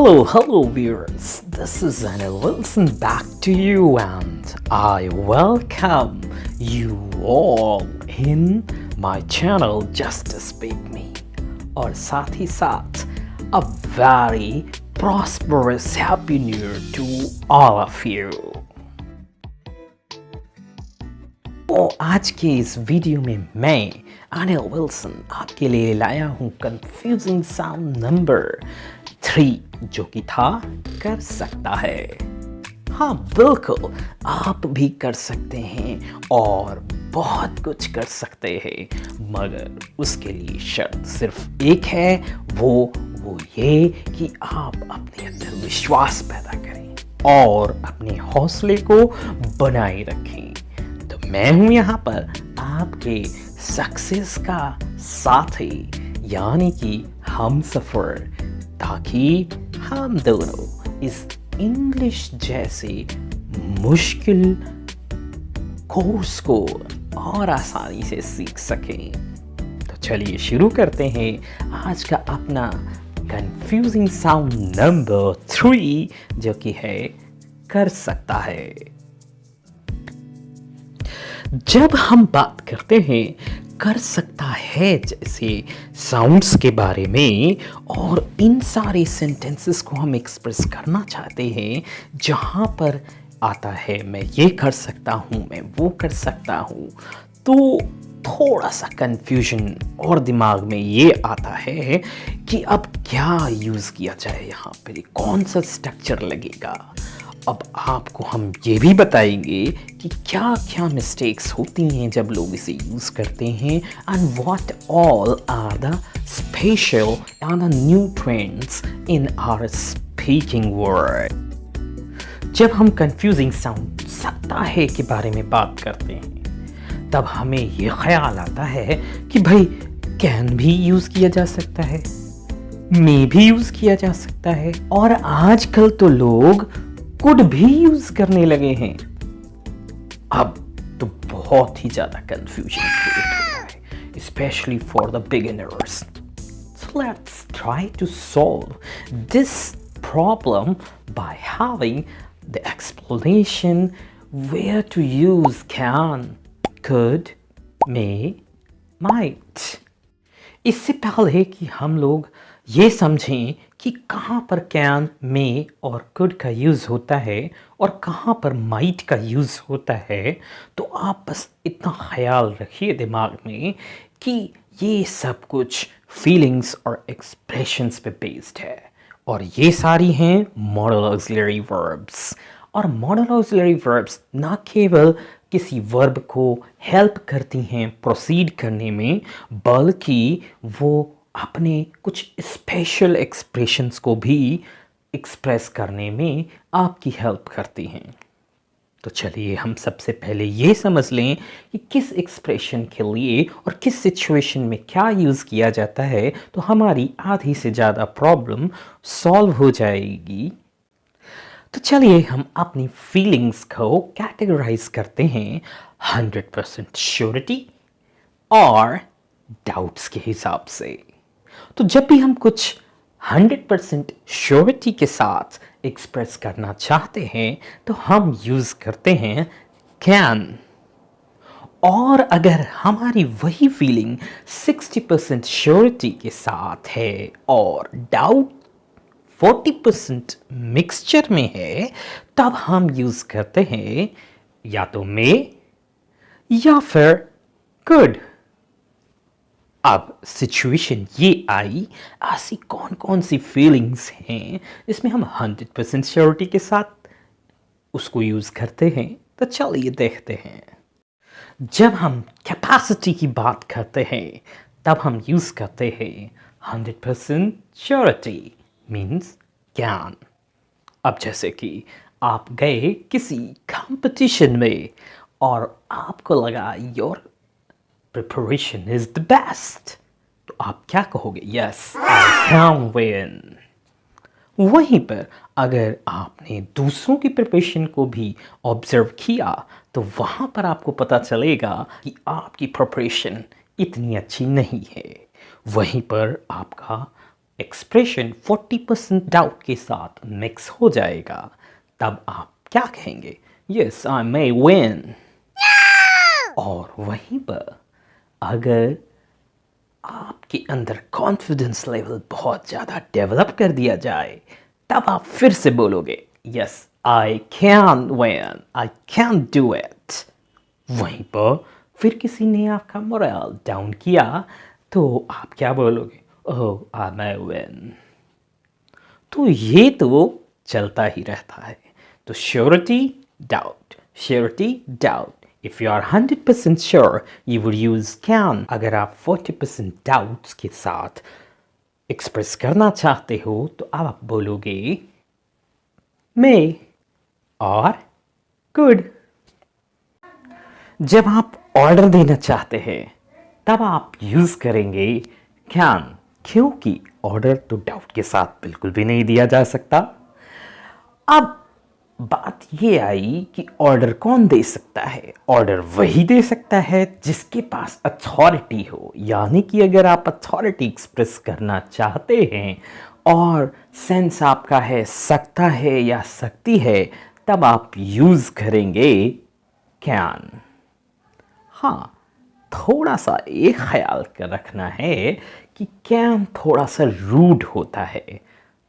Hello viewers, this is Anil Wilson back to you and I welcome you all in my channel Just Speak Me और साथ ही साथ a very prosperous happy new year to all of you। तो आज के इस video में मैं Anil Wilson आपके लिए लाया हूँ कंफ्यूजिंग साउंड नंबर 3 जो कि था कर सकता है। हाँ बिल्कुल, आप भी कर सकते हैं और बहुत कुछ कर सकते हैं, मगर उसके लिए शर्त सिर्फ एक है, वो ये कि आप अपने अंदर विश्वास पैदा करें और अपने हौसले को बनाए रखें। तो मैं हूं यहाँ पर आपके सक्सेस का साथी यानी कि हम सफर, ताकि हम दोनों इस इंग्लिश जैसे मुश्किल कोर्स को और आसानी से सीख सकें। तो चलिए शुरू करते हैं आज का अपना कंफ्यूजिंग साउंड नंबर 3 जो कि है कर सकता है। जब हम बात करते हैं कर सकता है जैसे साउंड्स के बारे में और इन सारे सेंटेंसेस को हम एक्सप्रेस करना चाहते हैं जहाँ पर आता है मैं ये कर सकता हूँ, मैं वो कर सकता हूँ, तो थोड़ा सा कंफ्यूजन और दिमाग में ये आता है कि अब क्या यूज़ किया जाए, यहाँ पर कौन सा स्ट्रक्चर लगेगा। अब आपको हम ये भी बताएंगे कि क्या क्या मिस्टेक्स होती हैं जब लोग इसे यूज़ करते हैं and what all are the special and the new trends in our speaking word. जब हम कंफ्यूजिंग साउंड सकता है के बारे में बात करते हैं तब हमें ये ख्याल आता है कि भाई कैन भी यूज़ किया जा सकता है, मे भी यूज़ किया जा सकता है और आजकल तो लोग कुड भी यूज करने लगे हैं। अब तो बहुत ही ज्यादा कंफ्यूजन क्रिएट हो रहा है, specially for the beginners. So let's try to solve this problem by having the explanation where to use can, could, may, might. इससे पहले कि हम लोग ये समझें कि कहाँ पर कैन, मे और कुड का यूज़ होता है और कहाँ पर माइट का यूज़ होता है, तो आप बस इतना ख्याल रखिए दिमाग में कि ये सब कुछ फीलिंग्स और एक्सप्रेशंस पे बेस्ड है और ये सारी हैं मॉडल ऑक्सिलरी वर्ब्स। और मॉडल ऑक्सिलरी वर्ब्स ना केवल किसी वर्ब को हेल्प करती हैं प्रोसीड करने में, बल्कि वो अपने कुछ स्पेशल एक्सप्रेशंस को भी एक्सप्रेस करने में आपकी हेल्प करती हैं। तो चलिए हम सबसे पहले ये समझ लें कि किस एक्सप्रेशन के लिए और किस सिचुएशन में क्या यूज़ किया जाता है, तो हमारी आधी से ज़्यादा प्रॉब्लम सॉल्व हो जाएगी। तो चलिए हम अपनी फीलिंग्स को कैटेगराइज करते हैं 100% श्योरिटी और डाउट्स के हिसाब से। तो जब भी हम कुछ 100% श्योरिटी के साथ एक्सप्रेस करना चाहते हैं तो हम यूज़ करते हैं कैन। और अगर हमारी वही फीलिंग 60% श्योरिटी के साथ है और डाउट 40% मिक्सचर में है, तब हम यूज़ करते हैं या तो मे या फिर कुड। अब सिचुएशन ये आई, ऐसी कौन कौन सी फीलिंग्स हैं जिसमें हम 100% श्योरिटी के साथ उसको यूज़ करते हैं, तो चलिए देखते हैं। जब हम कैपेसिटी की बात करते हैं तब हम यूज़ करते हैं 100% श्योरिटी मीन्स कैन। अब जैसे कि आप गए किसी कंपटीशन में और आपको लगा your preparation is the best, तो आप क्या कहोगे? Yes, I can win। वहीं पर अगर आपने दूसरों की प्रिपरेशन को भी ऑब्जर्व किया तो वहाँ पर आपको पता चलेगा कि आपकी प्रिपरेशन इतनी अच्छी नहीं है। वहीं पर आपका एक्सप्रेशन 40% डाउट के साथ मिक्स हो जाएगा, तब आप क्या कहेंगे? Yes I may win. और वहीं पर अगर आपके अंदर कॉन्फिडेंस लेवल बहुत ज़्यादा डेवलप कर दिया जाए, तब आप फिर से बोलोगे yes I can win, I can do it. वहीं पर फिर किसी ने आपका मोरल डाउन किया तो आप क्या बोलोगे? ओह आई मे विन। तो ये तो चलता ही रहता है। तो surety doubt, surety doubt. If you are 100% sure, you would use can। अगर आप 40% doubts के साथ एक्सप्रेस करना चाहते हो तो आप बोलोगे may और could। जब आप ऑर्डर देना चाहते हैं तब आप यूज करेंगे can, क्योंकि ऑर्डर तो डाउट के साथ बिल्कुल भी नहीं दिया जा सकता। अब बात ये आई कि ऑर्डर कौन दे सकता है? ऑर्डर वही दे सकता है जिसके पास अथॉरिटी हो। यानी कि अगर आप अथॉरिटी एक्सप्रेस करना चाहते हैं और सेंस आपका है सकता है या सकती है, तब आप यूज करेंगे कैन। हाँ, थोड़ा सा एक ख्याल कर रखना है कि कैन थोड़ा सा रूड होता है,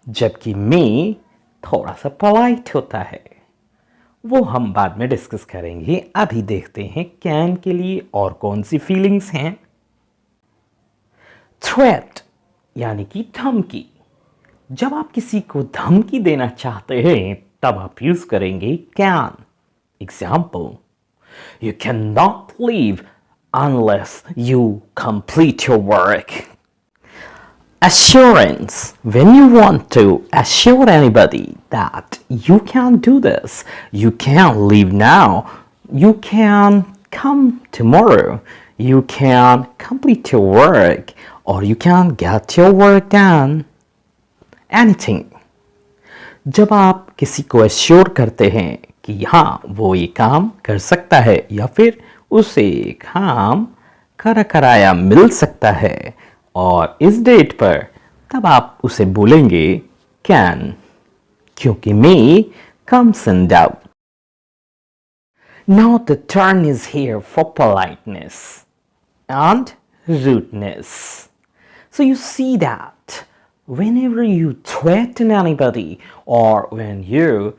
जबकि मे थोड़ा सा पोलाइट होता है। वो हम बाद में डिस्कस करेंगे। अभी देखते हैं कैन के लिए और कौन सी फीलिंग्स हैं। थ्रेट यानी कि धमकी। जब आप किसी को धमकी देना चाहते हैं तब आप यूज करेंगे can. Example, you can not leave unless you complete your work. Assurance, when you want to assure anybody that you can do this, you can leave now, you can come tomorrow, you can complete your work, or you can get your work done, anything। जब आप किसी को assure करते हैं कि हाँ वो ये काम कर सकता है या फिर उसे काम कराया मिल सकता है और इस डेट पर, तब आप उसे बोलेंगे कैन, क्योंकि मे comes in doubt। Now the turn is here for politeness and rudeness। So you see that whenever you threaten anybody or when you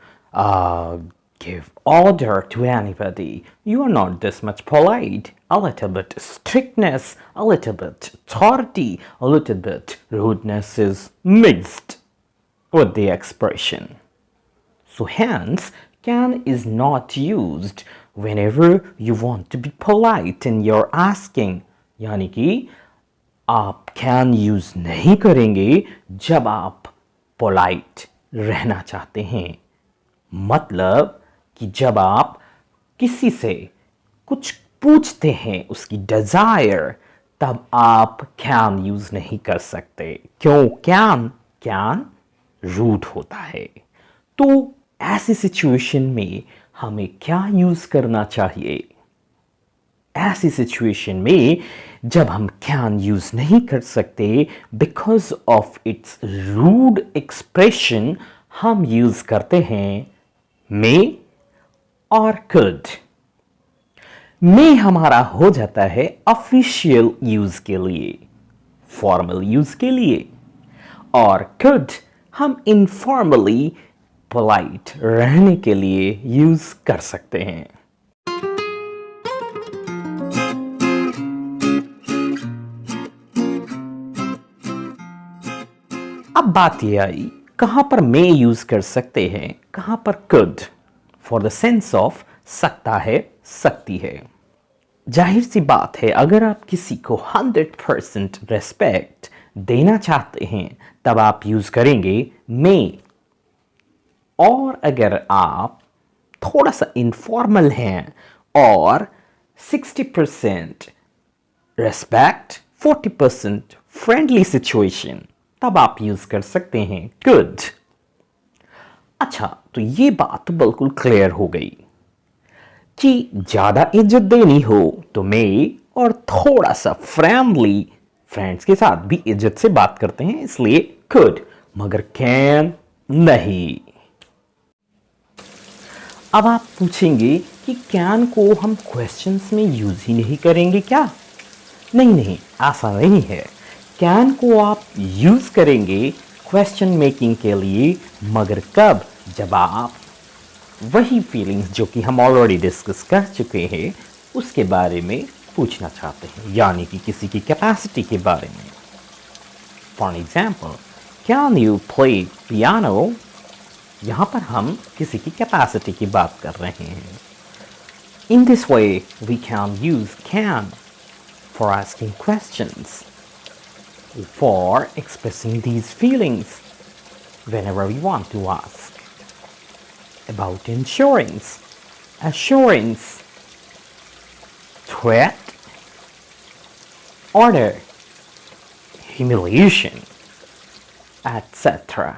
give order to anybody, you are not this much polite. A little bit strictness, a little bit authority, a little bit rudeness is mixed with the expression. So hence, can is not used whenever you want to be polite in your asking। यानी कि आप can use नहीं करेंगे जब आप polite रहना चाहते हैं। मतलब कि जब आप किसी से कुछ पूछते हैं उसकी डिजायर, तब आप कैन यूज नहीं कर सकते। क्यों? कैन रूड होता है। तो ऐसी सिचुएशन में हमें क्या यूज करना चाहिए? ऐसी सिचुएशन में जब हम कैन यूज नहीं कर सकते because of its rude expression, हम यूज करते हैं मे और कुड। मे हमारा हो जाता है ऑफिशियल यूज के लिए, फॉर्मल यूज के लिए, और कुड हम इनफॉर्मली पोलाइट रहने के लिए यूज कर सकते हैं। अब बात यह आई कहां पर मे यूज कर सकते हैं, कहां पर could, for the sense of सकता है सकती है। जाहिर सी बात है अगर आप किसी को 100% रेस्पेक्ट देना चाहते हैं तब आप यूज करेंगे मे। और अगर आप थोड़ा सा इनफॉर्मल हैं और 60% रेस्पेक्ट 40% फ्रेंडली सिचुएशन, तब आप यूज कर सकते हैं गुड। अच्छा, तो ये बात बिल्कुल क्लियर हो गई कि ज्यादा इज्जत देनी हो तो मे, और थोड़ा सा फ्रेंडली, फ्रेंड्स के साथ भी इज्जत से बात करते हैं इसलिए could, मगर can नहीं। अब आप पूछेंगे कि can को हम क्वेश्चंस में यूज ही नहीं करेंगे क्या? नहीं, ऐसा नहीं है। can को आप यूज करेंगे क्वेश्चन मेकिंग के लिए, मगर कब? जब आप वही फीलिंग्स जो कि हम ऑलरेडी डिस्कस कर चुके हैं उसके बारे में पूछना चाहते हैं, यानी कि किसी की कैपेसिटी के बारे में। For example, can you play piano? यहाँ पर हम किसी की कैपेसिटी की बात कर रहे हैं। In this way we can use can for asking questions, for expressing these feelings whenever we want to ask about insurance, assurance, threat, order, humiliation, etc.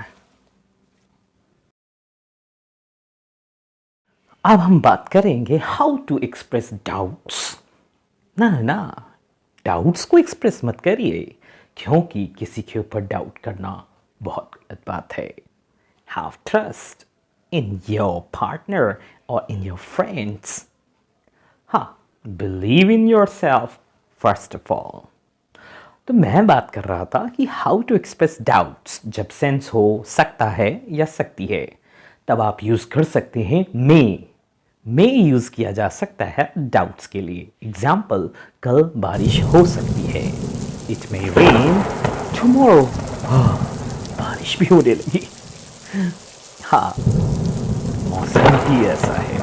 अब हम बात करेंगे हाउ टू एक्सप्रेस डाउट्स। ना, डाउट्स को express मत करिए, क्योंकि किसी के ऊपर डाउट करना बहुत गलत बात है। Have trust in your partner or in your friends. हाँ, believe in yourself first of all. तो मैं बात कर रहा था कि how to express doubts जब सेंस हो सकता है या सकती है, तब आप यूज कर सकते हैं may यूज किया जा सकता है डाउट्स के लिए। एग्जाम्पल, कल बारिश हो सकती है। It may rain tomorrow. बारिश भी होने लगी। हाँ, मौसम ही ऐसा है।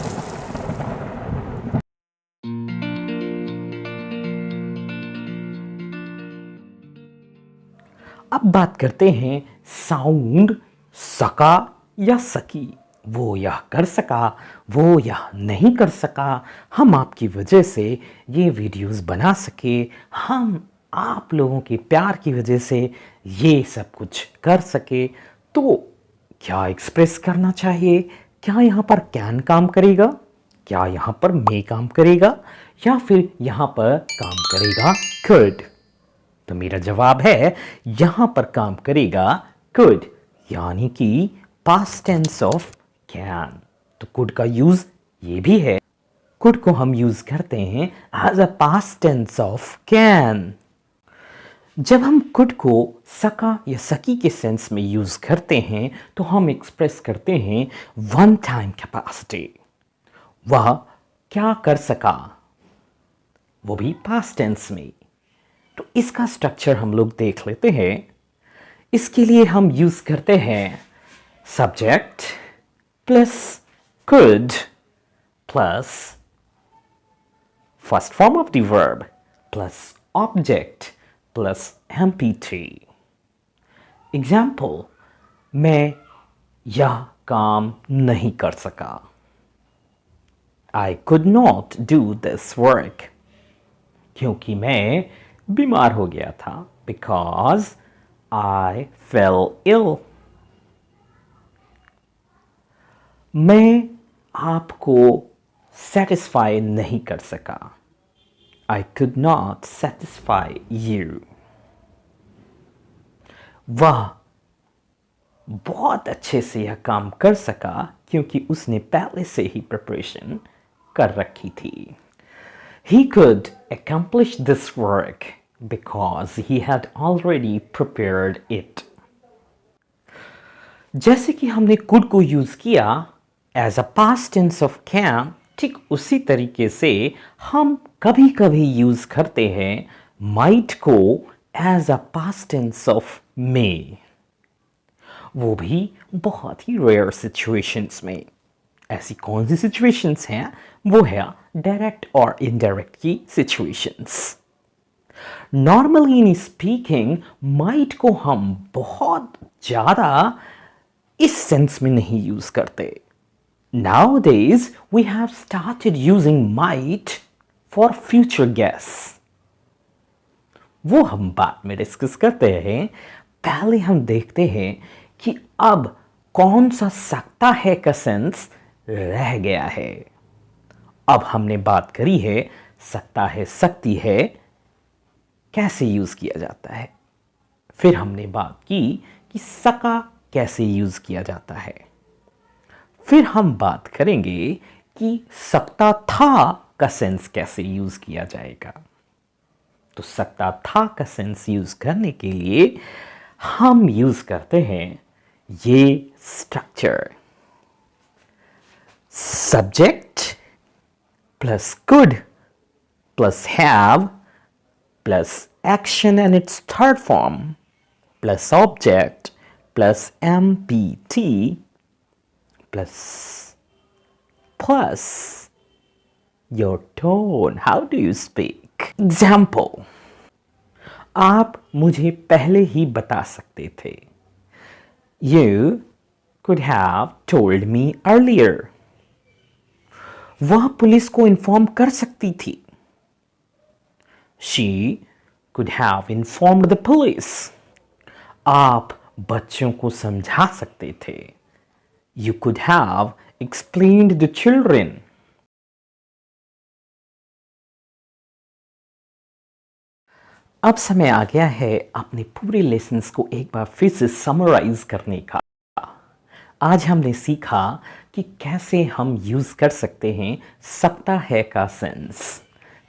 अब बात करते हैं साउंड सका या सकी। वो यह कर सका, वो यह नहीं कर सका। हम आपकी वजह से ये वीडियोस बना सके, हम आप लोगों के प्यार की वजह से ये सब कुछ कर सके। तो क्या एक्सप्रेस करना चाहिए? क्या यहाँ पर कैन काम करेगा? क्या यहाँ पर मे काम करेगा? या फिर यहाँ पर काम करेगा could? तो मेरा जवाब है यहाँ पर काम करेगा could, यानी कि past tense of can। तो could का यूज ये भी है। could को हम यूज करते हैं as a past tense of can। जब हम could को सका या सकी के सेंस में यूज करते हैं तो हम एक्सप्रेस करते हैं वन टाइम कैपेसिटी। वह क्या कर सका, वो भी पास्ट टेंस में। तो इसका स्ट्रक्चर हम लोग देख लेते हैं। इसके लिए हम यूज करते हैं subject plus could plus first form of the verb plus object plus MPT। Example, मैं यह काम नहीं कर सका। I could not do this work, क्योंकि मैं बीमार हो गया था, because I fell ill। मैं आपको सेटिस्फाई नहीं कर सका। I could not satisfy you। वह बहुत अच्छे से यह काम कर सका क्योंकि उसने पहले से ही प्रिपरेशन कर रखी थी। He could accomplish this work because he had already prepared it। जैसे कि हमने could को यूज किया as a past tense of can, ठीक उसी तरीके से हम कभी कभी यूज करते हैं might को as a past tense of may। वो भी बहुत ही रेयर सिचुएशंस में। ऐसी कौन सी सिचुएशंस हैं? वो है डायरेक्ट और इनडायरेक्ट की situations. Normally in speaking might को हम बहुत ज़्यादा इस सेंस में नहीं यूज करते। Nowadays we have started using might for future guess। वो हम बाद में डिस्कस करते हैं। पहले हम देखते हैं कि अब कौन सा सकता है का सेंस रह गया है। अब हमने बात करी है सकता है सकती है कैसे यूज किया जाता है। फिर हमने बात की कि सका कैसे यूज किया जाता है। फिर हम बात करेंगे कि सकता था का सेंस कैसे यूज किया जाएगा। तो सकता था का सेंस यूज करने के लिए हम यूज करते हैं ये structure, subject plus could plus have plus action and it's third form plus object plus MPT plus your tone. How do you speak? Example. आप मुझे पहले ही बता सकते थे। You could have told me earlier. वह पुलिस को inform कर सकती थी। She could have informed the police. आप बच्चों को समझा सकते थे। You could have explained the children. अब समय आ गया है अपने पूरे लेसन्स को एक बार फिर से समराइज करने का। आज हमने सीखा कि कैसे हम यूज कर सकते हैं सकता है का सेंस।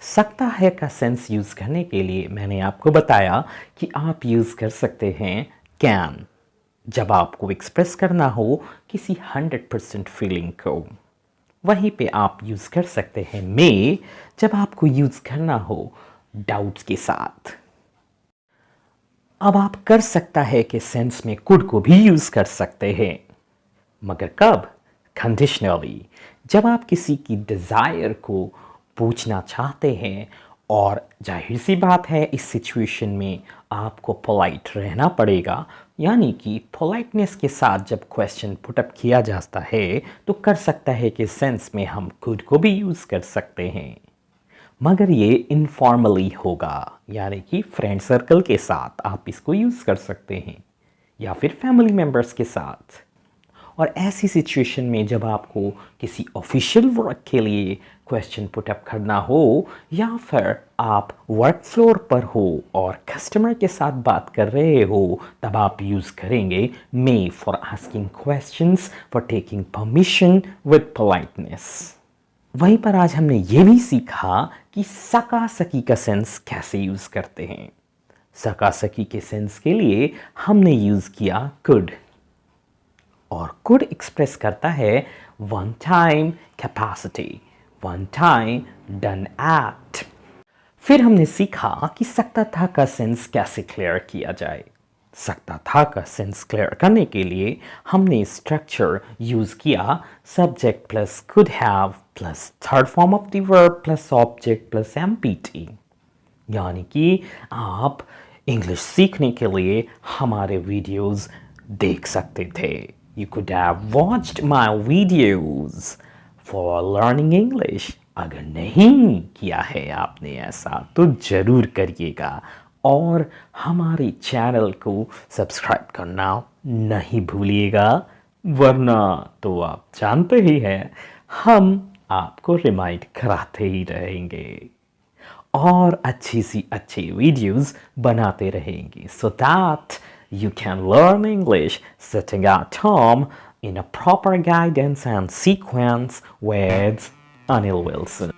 सकता है का सेंस यूज करने के लिए मैंने आपको बताया कि आप यूज कर सकते हैं कैन जब आपको एक्सप्रेस करना हो किसी 100% फीलिंग को। वहीं पे आप यूज कर सकते हैं मे जब आपको यूज करना हो डाउट्स के साथ। अब आप कर सकता है कि सेंस में कुड को भी यूज कर सकते हैं, मगर कब? कंडीशनली, जब आप किसी की डिजायर को पूछना चाहते हैं और जाहिर सी बात है इस सिचुएशन में आपको पोलाइट रहना पड़ेगा, यानी कि पोलाइटनेस के साथ जब क्वेश्चन पुटअप किया जाता है तो कर सकता है कि सेंस में हम कुड को भी यूज कर सकते हैं, मगर ये इनफॉर्मली होगा, यानी कि फ्रेंड सर्कल के साथ आप इसको यूज कर सकते हैं या फिर फैमिली मेंबर्स के साथ। और ऐसी सिचुएशन में जब आपको किसी ऑफिशियल वर्क के लिए क्वेश्चन पुटअप करना हो या फिर आप वर्क फ्लोर पर हो और कस्टमर के साथ बात कर रहे हो, तब आप यूज करेंगे may for asking questions, for taking permission with politeness. वहीं पर आज हमने ये भी सीखा कि सका सकी का सेंस कैसे यूज करते हैं। सका सकी के सेंस के लिए हमने यूज किया कुड, और कुड एक्सप्रेस करता है one time capacity, one time done act. फिर हमने सीखा कि सकता था का सेंस कैसे क्लियर किया जाए। सकता था का सेंस क्लियर करने के लिए हमने स्ट्रक्चर यूज किया subject plus could have plus third form of the verb plus object plus MPT, यानी कि आप इंग्लिश सीखने के लिए हमारे वीडियोस देख सकते थे। You could have watched my videos for learning English. अगर नहीं किया है आपने ऐसा तो ज़रूर करिएगा और हमारे चैनल को सब्सक्राइब करना नहीं भूलिएगा, वरना तो आप जानते ही हैं हम आपको रिमाइंड कराते ही रहेंगे और अच्छी सी अच्छी वीडियोस बनाते रहेंगे so that you can learn English sitting at home in a proper guidance and sequence with Anil Wilson.